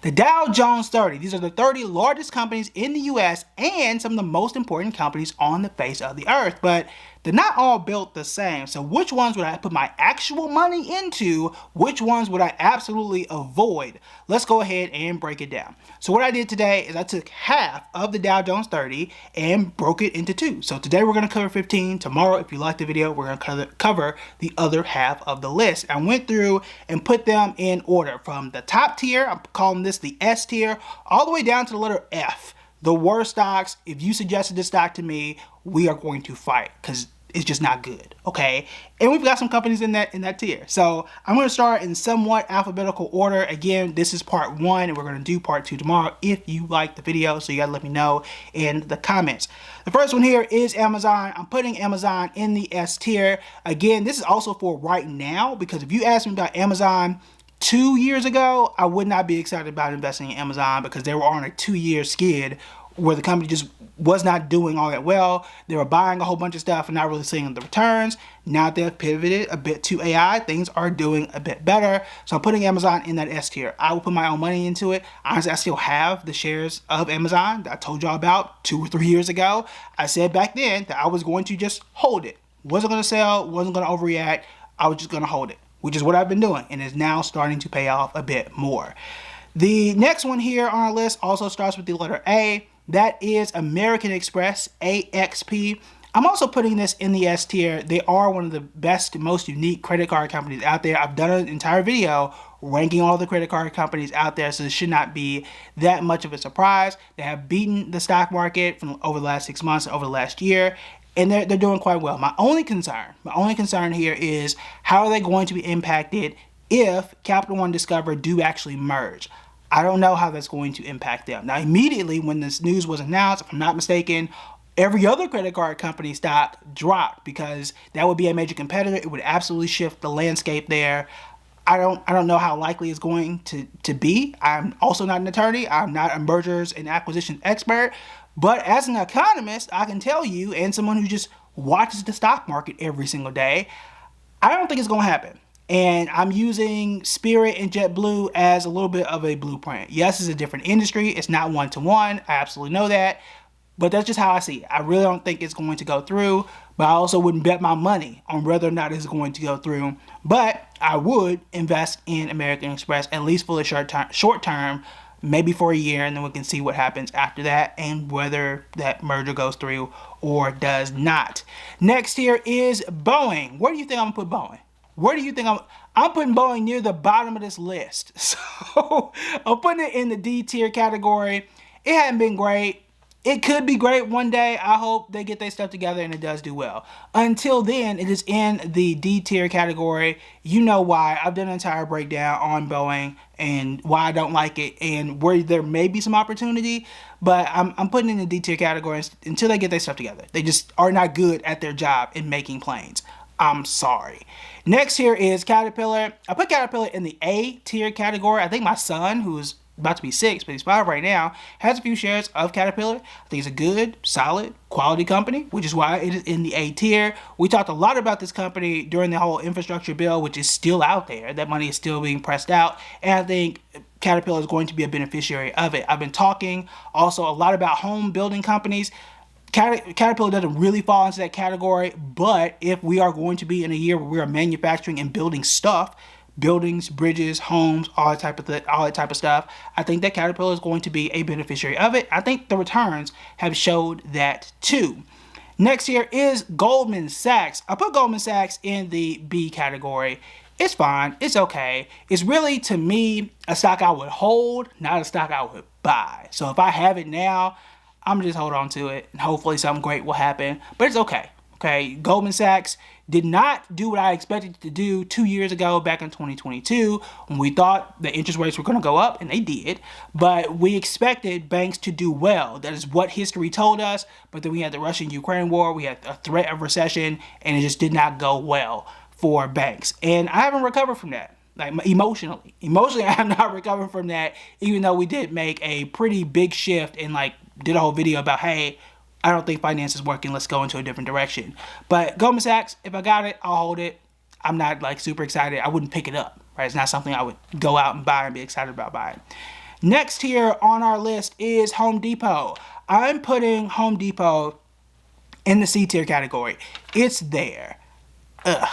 The Dow Jones 30, these are the 30 largest companies in the US and some of the most important companies on the face of the earth, but they're not all built the same. So which ones would I put my actual money into? Which ones would I absolutely avoid? Let's go ahead and break it down. So what I did today is I took half of the Dow Jones 30 and broke it into two. So today we're going to cover 15. Tomorrow, if you like the video, we're going to cover the other half of the list. I went through and put them in order from the top tier. I'm calling this the S tier, all the way down to the letter F. The worst stocks. If you suggested this stock to me, we are going to fight because it's just not good, okay? And we've got some companies in that tier. So I'm going to start in somewhat alphabetical order. Again, this is part one, and we're going to do part two tomorrow if you like the video. So you got to let me know in the comments. The first one here is Amazon. I'm putting Amazon in the S tier. Again, this is also for right now, because if you asked me about Amazon 2 years ago, I would not be excited about investing in Amazon because they were on a 2-year skid where the company just was not doing all that well. They were buying a whole bunch of stuff and not really seeing the returns. Now they've pivoted a bit to AI. Things are doing a bit better. So I'm putting Amazon in that S tier. I will put my own money into it. Honestly, I still have the shares of Amazon that I told y'all about 2 or 3 years ago. I said back then that I was going to just hold it. Wasn't going to sell, wasn't going to overreact. I was just going to hold it, which is what I've been doing, and is now starting to pay off a bit more. The next one here on our list also starts with the letter A. That is American Express, AXP. I'm also putting this in the S tier. They are one of the best, most unique credit card companies out there. I've done an entire video ranking all the credit card companies out there, so this should not be that much of a surprise. They have beaten the stock market from over the last 6 months, over the last year, and they're doing quite well. My only concern here is how are they going to be impacted if Capital One Discover do actually merge? I don't know how that's going to impact them. Now, immediately when this news was announced, if I'm not mistaken, every other credit card company stock dropped because that would be a major competitor. It would absolutely shift the landscape there. I don't know how likely it's going to be. I'm also not an attorney. I'm not a mergers and acquisitions expert. But as an economist, I can tell you, and someone who just watches the stock market every single day, I don't think it's going to happen. And I'm using Spirit and JetBlue as a little bit of a blueprint. Yes, it's a different industry. It's not one-to-one. I absolutely know that. But that's just how I see it. I really don't think it's going to go through. But I also wouldn't bet my money on whether or not it's going to go through. But I would invest in American Express, at least for the short term, maybe for a year, and then we can see what happens after that and whether that merger goes through or does not. Next here is Boeing. Where do you think I'm going to put Boeing? Where do you think I'm putting Boeing near the bottom of this list. So I'm putting it in the D tier category. It hadn't been great. It could be great one day. I hope they get their stuff together and it does do well. Until then, it is in the D tier category. You know why. I've done an entire breakdown on Boeing and why I don't like it and where there may be some opportunity. But I'm putting it in the D tier category until they get their stuff together. They just are not good at their job in making planes. I'm sorry. Next here is Caterpillar. I put Caterpillar in the A tier category. I think my son, who's about to be 6, but he's 5 right now, has a few shares of Caterpillar. I think it's a good, solid, quality company, which is why it is in the A tier. We talked a lot about this company during the whole infrastructure bill, which is still out there. That money is still being pressed out, and I think Caterpillar is going to be a beneficiary of it. I've been talking also a lot about home building companies. Caterpillar doesn't really fall into that category, but if we are going to be in a year where we are manufacturing and building stuff, buildings, bridges, homes, all that type of stuff, I think that Caterpillar is going to be a beneficiary of it. I think the returns have showed that too. Next here is Goldman Sachs. I put Goldman Sachs in the B category. It's fine. It's okay. It's really, to me, a stock I would hold, not a stock I would buy. So if I have it now, I'm just hold on to it and hopefully something great will happen. But it's okay. Okay, Goldman Sachs did not do what I expected it to do 2 years ago back in 2022 when we thought the interest rates were going to go up, and they did. But we expected banks to do well. That is what history told us. But then we had the Russian-Ukraine war. We had a threat of recession, and it just did not go well for banks. And I haven't recovered from that. Like emotionally, I have not recovered from that, even though we did make a pretty big shift and did a whole video about, hey, I don't think finance is working. Let's go into a different direction. But Goldman Sachs, if I got it, I'll hold it. I'm not super excited. I wouldn't pick it up, right? It's not something I would go out and buy and be excited about buying. Next here on our list is Home Depot. I'm putting Home Depot in the C tier category. It's there. Ugh.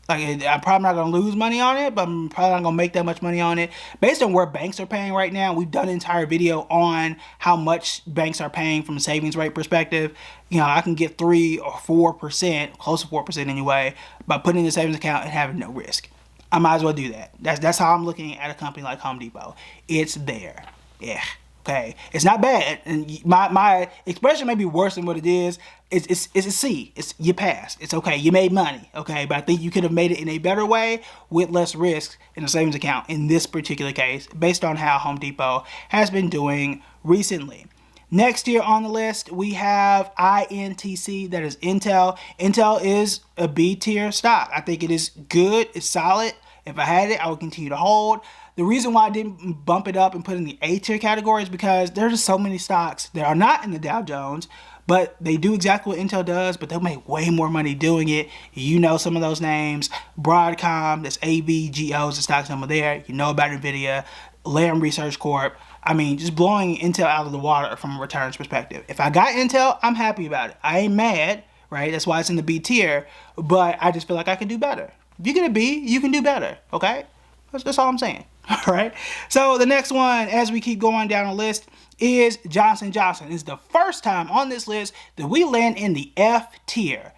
Like, I'm probably not going to lose money on it, but I'm probably not going to make that much money on it. Based on where banks are paying right now, we've done an entire video on how much banks are paying from a savings rate perspective. You know, I can get 3 or 4%, close to 4% anyway, by putting in a savings account and having no risk. I might as well do that. That's how I'm looking at a company like Home Depot. It's there. Yeah. Okay. It's not bad. And my expression may be worse than what it is. It's a C. You passed. It's okay. You made money. Okay. But I think you could have made it in a better way with less risk in a savings account in this particular case, based on how Home Depot has been doing recently. Next here on the list, we have INTC, that is Intel. Intel is a B tier stock. I think it is good, it's solid. If I had it, I would continue to hold. The reason why I didn't bump it up and put it in the A tier category is because there's just so many stocks that are not in the Dow Jones, but they do exactly what Intel does, but they'll make way more money doing it. You know some of those names. Broadcom, that's AVGO is the stock symbol there. You know about NVIDIA, Lam Research Corp. I mean, just blowing Intel out of the water from a returns perspective. If I got Intel, I'm happy about it. I ain't mad, right? That's why it's in the B tier, but I just feel like I can do better. If you get a B, you can do better, okay? That's all I'm saying, all right? So the next one, as we keep going down the list, is Johnson & Johnson. It's the first time on this list that we land in the F tier.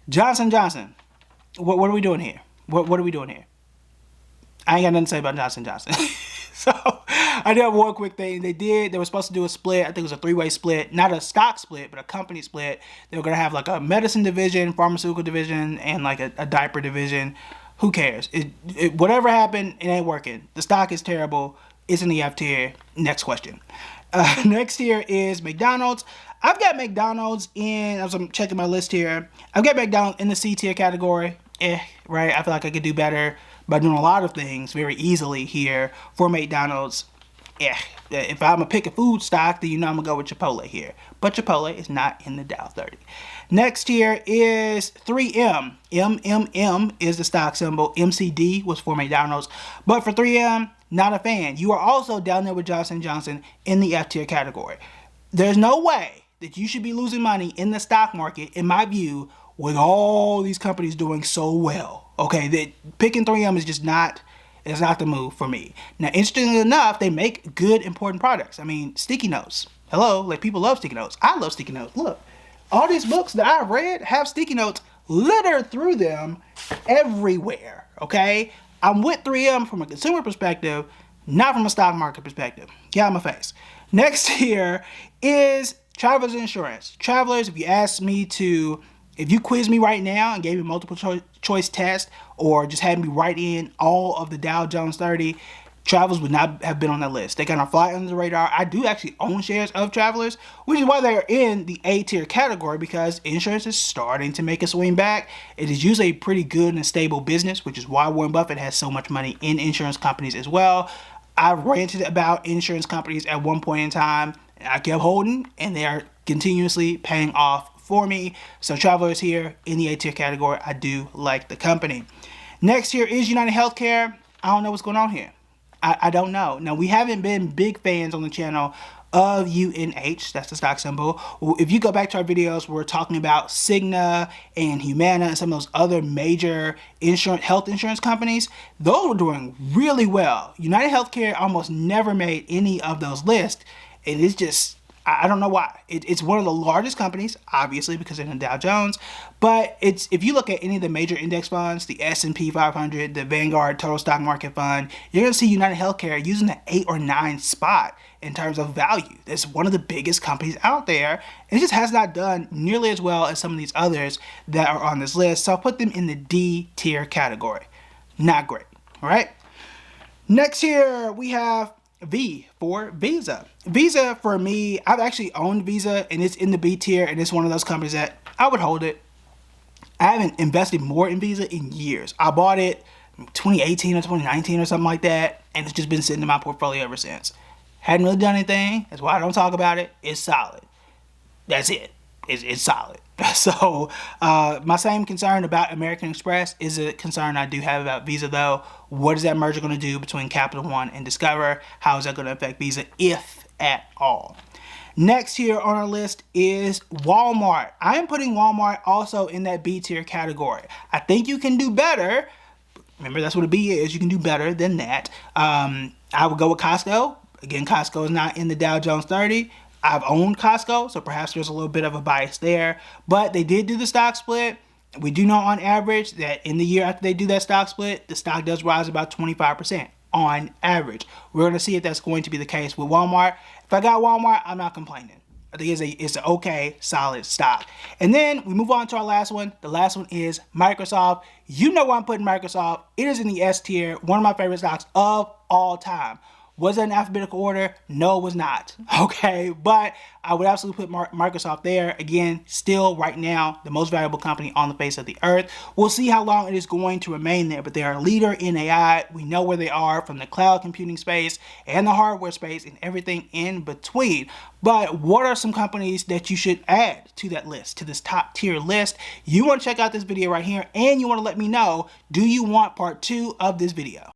Johnson & Johnson, what are we doing here? What are we doing here? I ain't got nothing to say about Johnson & Johnson. So I do have one quick thing. They were supposed to do a split. I think it was a 3-way split, not a stock split, but a company split. They were going to have like a medicine division, pharmaceutical division, and like a diaper division. Who cares? Whatever happened, it ain't working. The stock is terrible. It's in the F tier. Next question. Next here is McDonald's. I've got McDonald's in, as I'm checking my list here, I've got McDonald's in the C tier category. Right? I feel like I could do better by doing a lot of things very easily here for McDonald's. If I'm going to pick a food stock, then you know I'm going to go with Chipotle here. But Chipotle is not in the Dow 30. Next here is 3M. MMM is the stock symbol. MCD was for McDonald's. But for 3M, not a fan. You are also down there with Johnson & Johnson in the F tier category. There's no way that you should be losing money in the stock market, in my view, with all these companies doing so well. Okay, picking 3M is just not, it's not the move for me. Now, interestingly enough, they make good, important products. I mean, sticky notes. Hello, like people love sticky notes. I love sticky notes. Look, all these books that I've read have sticky notes littered through them everywhere. Okay, I'm with 3M from a consumer perspective, not from a stock market perspective. Get out of my face. Next here is Travelers Insurance. Travelers, if you ask me to, if you quiz me right now and gave me a multiple choice test or just had me write in all of the Dow Jones 30, Travelers would not have been on that list. They kind of fly under the radar. I do actually own shares of Travelers, which is why they're in the A tier category, because insurance is starting to make a swing back. It is usually a pretty good and stable business, which is why Warren Buffett has so much money in insurance companies as well. I ranted about insurance companies at one point in time, and I kept holding, and they are continuously paying off for me. So Travelers here in the A tier category. I do like the company. Next here is United Healthcare. I don't know what's going on here. I don't know. Now, we haven't been big fans on the channel of UNH. That's the stock symbol. If you go back to our videos, we're talking about Cigna and Humana and some of those other major health insurance companies. Those were doing really well. United Healthcare almost never made any of those lists. And it's just, I don't know why. It's one of the largest companies, obviously, because they're in the Dow Jones. But if you look at any of the major index funds, the S&P 500, the Vanguard Total Stock Market Fund, you're going to see United Healthcare using the 8 or 9 spot in terms of value. It's one of the biggest companies out there. And it just has not done nearly as well as some of these others that are on this list. So I'll put them in the D tier category. Not great. All right. Next here, we have V for Visa. Visa, for me, I've actually owned Visa, and it's in the B tier, and it's one of those companies that I would hold it. I haven't invested more in Visa in years. I bought it in 2018 or 2019 or something like that, and it's just been sitting in my portfolio ever since. Hadn't really done anything. That's why I don't talk about it. It's solid. That's it. It's solid. So my same concern about American Express is a concern I do have about Visa though. What is that merger going to do between Capital One and Discover? How is that going to affect Visa, if at all? Next here on our list is Walmart. I am putting Walmart also in that B tier category. I think you can do better. Remember, that's what a B is. You can do better than that. I would go with Costco. Again, Costco is not in the Dow Jones 30. I've owned Costco, so perhaps there's a little bit of a bias there. But they did do the stock split. We do know on average that in the year after they do that stock split, the stock does rise about 25% on average. We're going to see if that's going to be the case with Walmart. If I got Walmart, I'm not complaining. I think it's an okay, solid stock. And then we move on to our last one. The last one is Microsoft. You know why I'm putting Microsoft. It is in the S tier, one of my favorite stocks of all time. Was it in alphabetical order? No, it was not. Okay, but I would absolutely put Microsoft there. Again, still right now, the most valuable company on the face of the earth. We'll see how long it is going to remain there, but they are a leader in AI. We know where they are from the cloud computing space and the hardware space and everything in between. But what are some companies that you should add to that list, to this top tier list? You want to check out this video right here, and you want to let me know, do you want part 2 of this video?